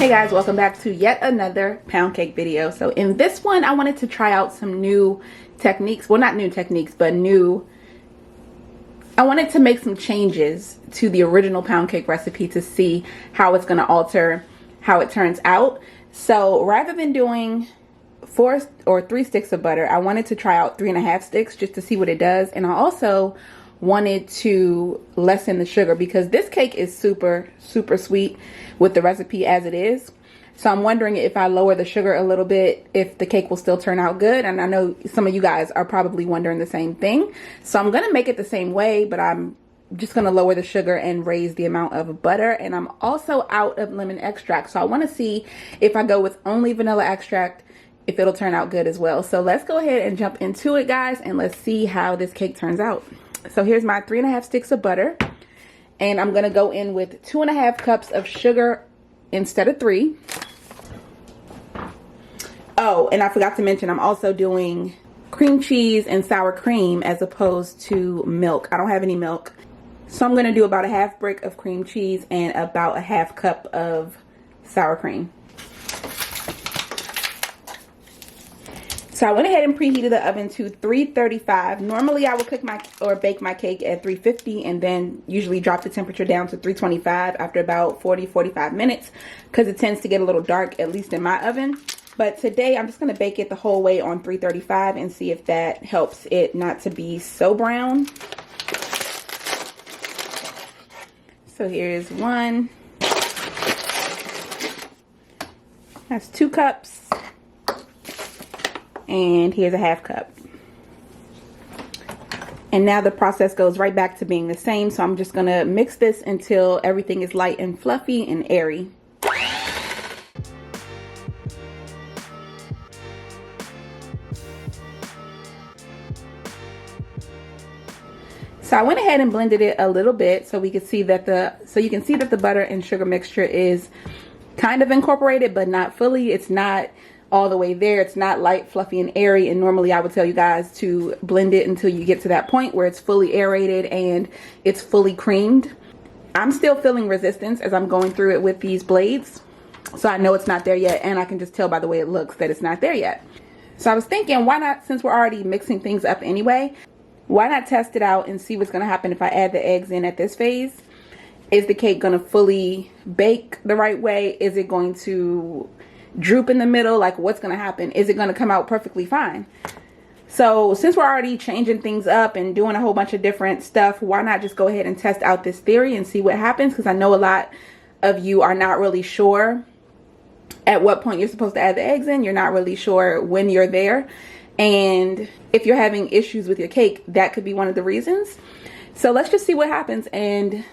Hey guys, welcome back to yet another pound cake video. So in this one, I wanted to try out some new techniques. Well, not new techniques, but I wanted to make some changes to the original pound cake recipe to see how it's going to alter how it turns out. So rather than doing 4 or 3 sticks of butter, I wanted to try out 3.5 sticks just to see what it does. And I also wanted to lessen the sugar because this cake is super sweet with the recipe as it is. So I'm wondering if I lower the sugar a little bit, if the cake will still turn out good. And I know some of you guys are probably wondering the same thing. So I'm going to make it the same way, but I'm just going to lower the sugar and raise the amount of butter. And I'm also out of lemon extract. So I want to see if I go with only vanilla extract, if it'll turn out good as well. So let's go ahead and jump into it, guys, and let's see how this cake turns out. So here's my 3.5 sticks of butter, and I'm gonna go in with 2.5 cups of sugar instead of 3. Oh, and I forgot to mention, I'm also doing cream cheese and sour cream as opposed to milk. I don't have any milk, so I'm gonna do about a 1/2 brick of cream cheese and about a 1/2 cup of sour cream. So I went ahead and preheated the oven to 335. Normally I would cook or bake my cake at 350 and then usually drop the temperature down to 325 after about 40-45 minutes because it tends to get a little dark, at least in my oven. But today I'm just going to bake it the whole way on 335 and see if that helps it not to be so brown. So here's 1. That's 2 cups. And here's a 1/2 cup. And now the process goes right back to being the same. So I'm just gonna mix this until everything is light and fluffy and airy. So I went ahead and blended it a little bit so we could see that you can see that the butter and sugar mixture is kind of incorporated, but not fully. It's not all the way there. It's not light, fluffy, and airy. And normally I would tell you guys to blend it until you get to that point where it's fully aerated and it's fully creamed. I'm still feeling resistance as I'm going through it with these blades. So I know it's not there yet, and I can just tell by the way it looks that it's not there yet. So I was thinking, why not, since we're already mixing things up anyway, why not test it out and see what's going to happen if I add the eggs in at this phase? Is the cake going to fully bake the right way? Is it going to droop in the middle? Like, what's going to happen? Is it going to come out perfectly fine? So since we're already changing things up and doing a whole bunch of different stuff, why not just go ahead and test out this theory and see what happens? Because I know a lot of you are not really sure at what point you're supposed to add the eggs in. You're not really sure when you're there. And if you're having issues with your cake, that could be one of the reasons. So let's just see what happens and,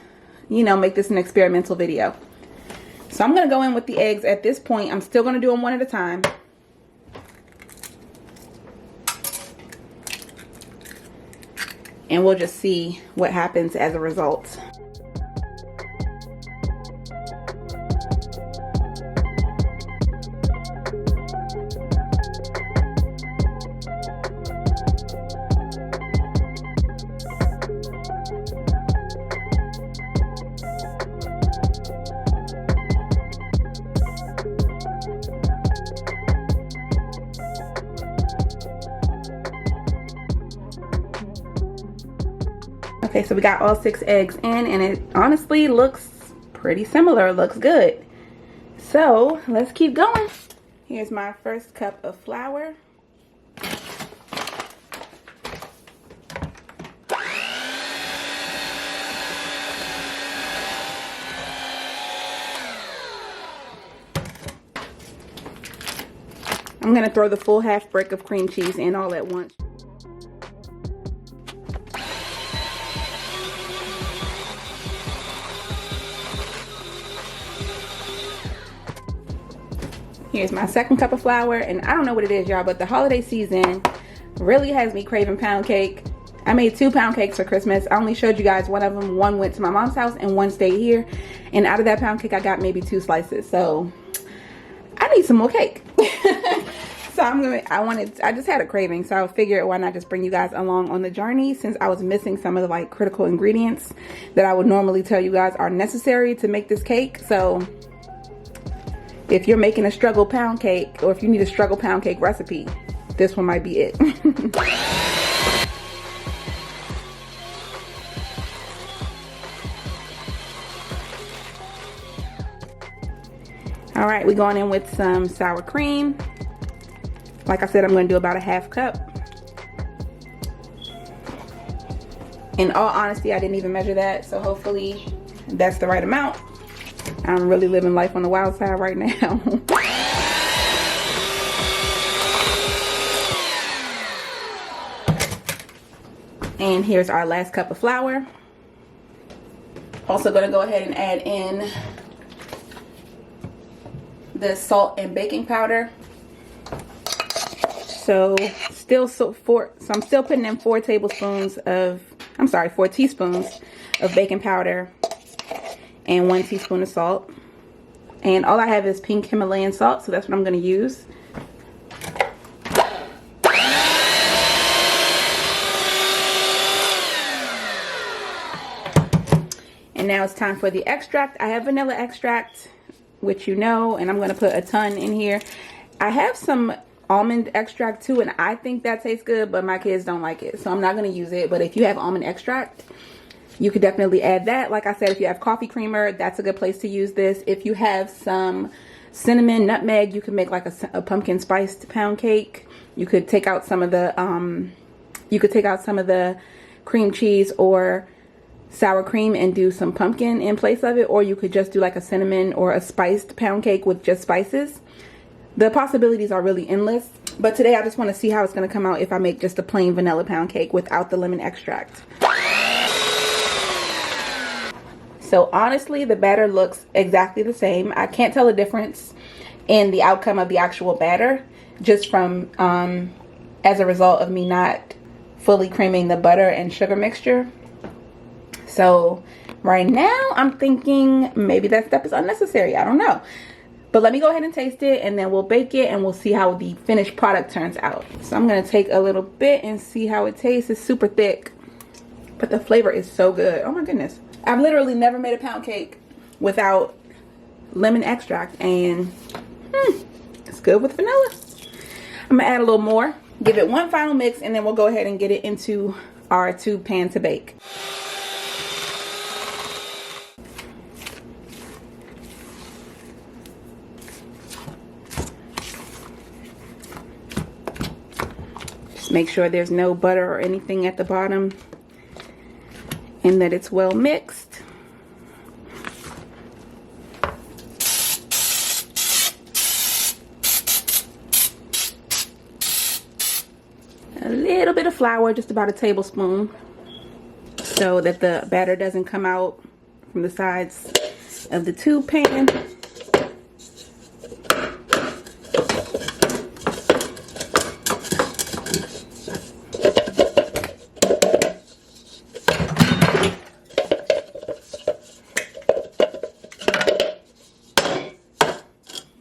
you know, make this an experimental video. So I'm going to go in with the eggs at this point. I'm still going to do them one at a time. And we'll just see what happens as a result. Okay, so we got all 6 eggs in, and it honestly looks pretty similar. It looks good. So let's keep going. Here's my first cup of flour. I'm gonna throw the full 1/2 brick of cream cheese in all at once. Here's my 2nd cup of flour, and I don't know what it is, y'all, but the holiday season really has me craving pound cake. I made 2 pound cakes for Christmas. I only showed you guys one of them. One went to my mom's house and one stayed here. And out of that pound cake, I got maybe 2 slices. So I need some more cake. So I just had a craving, so I figured why not just bring you guys along on the journey, since I was missing some of the like critical ingredients that I would normally tell you guys are necessary to make this cake. So if you're making a struggle pound cake, or if you need a struggle pound cake recipe, this one might be it. All right, we're going in with some sour cream. Like I said, I'm going to do about a half cup. In all honesty, I didn't even measure that, so hopefully that's the right amount. I'm really living life on the wild side right now. And here's our last cup of flour. Also going to go ahead and add in the salt and baking powder. So I'm still putting in 4 teaspoons of baking powder and 1 teaspoon of salt. And all I have is pink Himalayan salt, so that's what I'm going to use. And now it's time for the extract. I have vanilla extract, which you know, and I'm going to put a ton in here. I have some almond extract too, and I think that tastes good, but my kids don't like it, so I'm not going to use it. But if you have almond extract, you could definitely add that. Like I said, if you have coffee creamer, that's a good place to use this. If you have some cinnamon, nutmeg, you can make like a pumpkin spiced pound cake. You could take out some of the cream cheese or sour cream and do some pumpkin in place of it, or you could just do like a cinnamon or a spiced pound cake with just spices. The possibilities are really endless, but today I just want to see how it's going to come out if I make just a plain vanilla pound cake without the lemon extract. So honestly, the batter looks exactly the same. I can't tell a difference in the outcome of the actual batter just from as a result of me not fully creaming the butter and sugar mixture. So right now I'm thinking maybe that step is unnecessary. I don't know. But let me go ahead and taste it, and then we'll bake it and we'll see how the finished product turns out. So I'm going to take a little bit and see how it tastes. It's super thick, but the flavor is so good. Oh my goodness. I've literally never made a pound cake without lemon extract, and it's good with vanilla. I'm going to add a little more, give it one final mix, and then we'll go ahead and get it into our tube pan to bake. Make sure there's no butter or anything at the bottom and that it's well mixed. A little bit of flour, just about a tablespoon, so that the batter doesn't come out from the sides of the tube pan.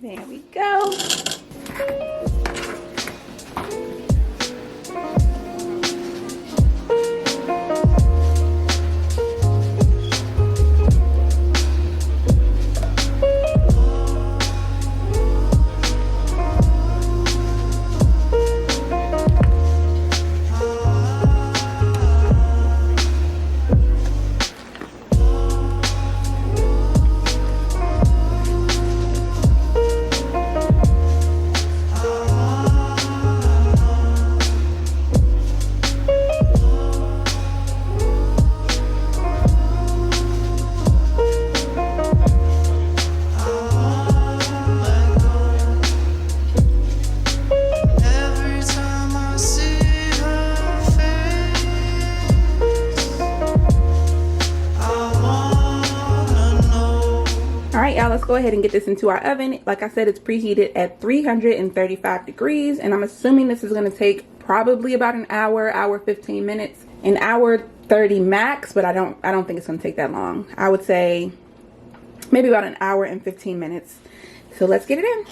There we go. Y'all, let's go ahead and get this into our oven. Like I said, it's preheated at 335 degrees, and I'm assuming this is going to take probably about an hour 15 minutes, an hour 30 max, but I don't think it's going to take that long. I would say maybe about an hour and 15 minutes. So let's get it in.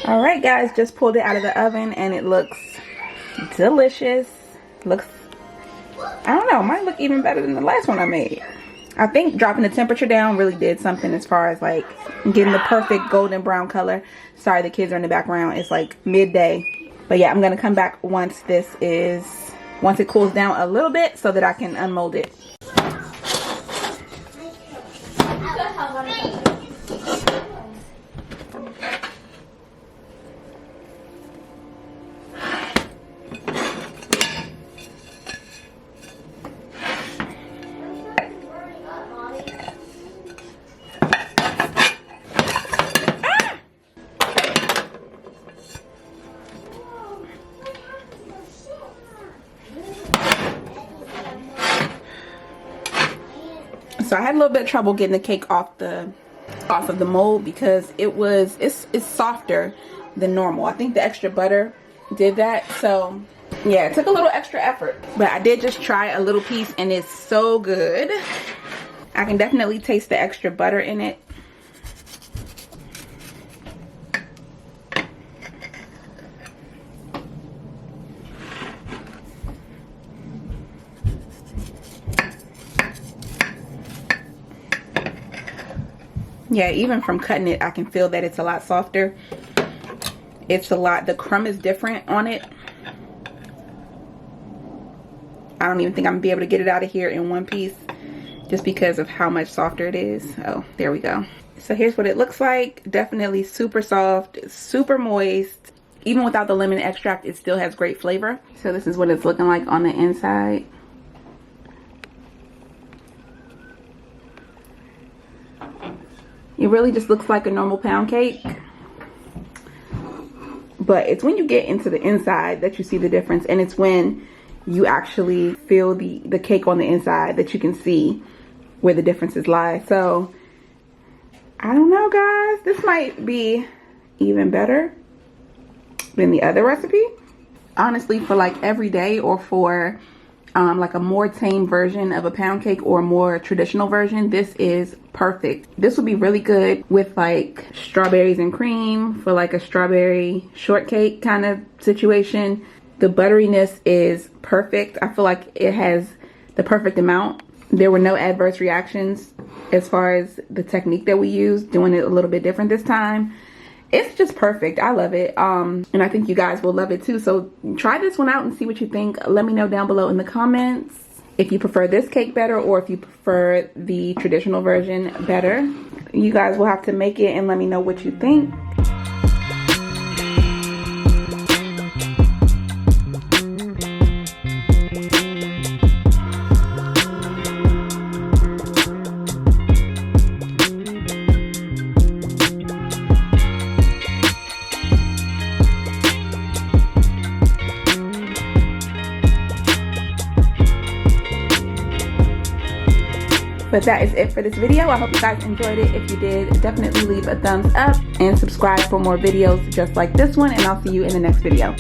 All right, guys, just pulled it out of the oven and it looks delicious. Looks, I don't know, might look even better than the last one I made. I think dropping the temperature down really did something as far as like getting the perfect golden brown color. Sorry, the kids are in the background. It's like midday. But yeah, I'm gonna come back once it cools down a little bit so that I can unmold it. So I had a little bit of trouble getting the cake off of the mold because it's softer than normal. I think the extra butter did that. So yeah, it took a little extra effort, but I did just try a little piece and it's so good. I can definitely taste the extra butter in it. Yeah, even from cutting it, I can feel that it's a lot softer. The crumb is different on it. I don't even think I'm gonna be able to get it out of here in one piece just because of how much softer it is. Oh, there we go. So here's what it looks like. Definitely super soft, super moist. Even without the lemon extract, it still has great flavor. So this is what it's looking like on the inside. It really just looks like a normal pound cake. But it's when you get into the inside that you see the difference. And it's when you actually feel the cake on the inside that you can see where the differences lie. So, I don't know, guys. This might be even better than the other recipe. Honestly, for like every day or for like a more tame version of a pound cake or a more traditional version, this is perfect. This would be really good with like strawberries and cream for like a strawberry shortcake kind of situation. The butteriness is perfect. I feel like it has the perfect amount. There were no adverse reactions as far as the technique that we used, doing it a little bit different this time. It's just perfect. I love it. And I think you guys will love it too. So try this one out and see what you think. Let me know down below in the comments if you prefer this cake better or if you prefer the traditional version better. You guys will have to make it and let me know what you think. But that is it for this video. I hope you guys enjoyed it. If you did, definitely leave a thumbs up and subscribe for more videos just like this one. And I'll see you in the next video.